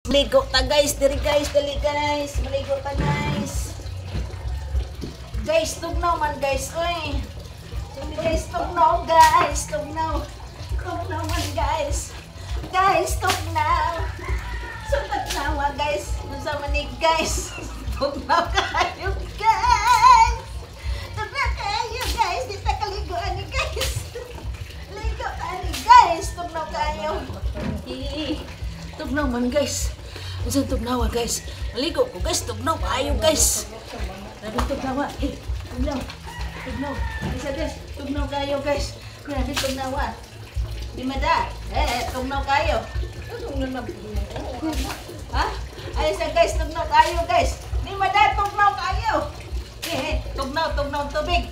Maligo ta guys, diri guys, dali guys, maligo ta guys. Guys, tugnaw man guys, oy. Guys, tugnaw guys, tugnaw. Tugnaw man guys. Guys, tugnaw. Sunod nawa guys, unsa man ni guys. Tugnaw kayo guys. Tugnaw kayo guys, di ta kaliguan ni guys. Ligo ta ni guys, tugnaw kayo. Tugnaw man guys. Unsa tugnaw guys? Maligo ko guys, tugnaw kayo guys. Grabe tugnaw. Tugnaw. Tugnaw. Isa guys, tugnaw kayo guys. Grabe tugnaw. Di mada. Tugnaw kayo. Ha? Ay sa guys, tugnaw kayo guys. Di mada, tugnaw kayo. Tugnaw tubig.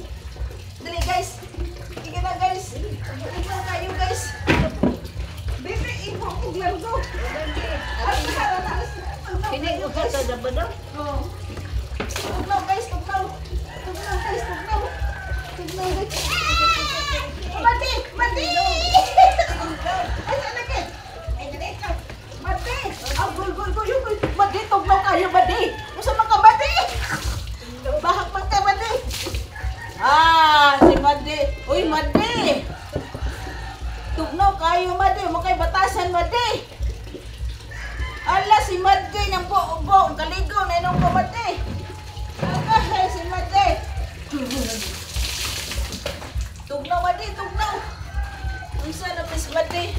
Dali guys. Sige na guys. Tugnaw kayo guys. Bebe, ipo ko largo. Hindi ko ka sa daba daw? Oo. Tugnaw guys, tugnaw. Tugnaw guys, tugnaw. Tugnaw guys. Mati! Mati! Ay, salagin! Ay, dito. Mati! Ah, gul. Mati, tugnaw kayo, Mati! Gusto mo ka, Mati? Bahak man ka, Mati! Ah, si Mati! Uy, Mati! Tugnaw kayo, Mati! Makay batasan, Mati! Ala, si Mati ng buong kaligo na inong ko, Mati! Aga, si Mati! Tugnaw, Mati! Tugnaw! Unsa na, Miss Mati?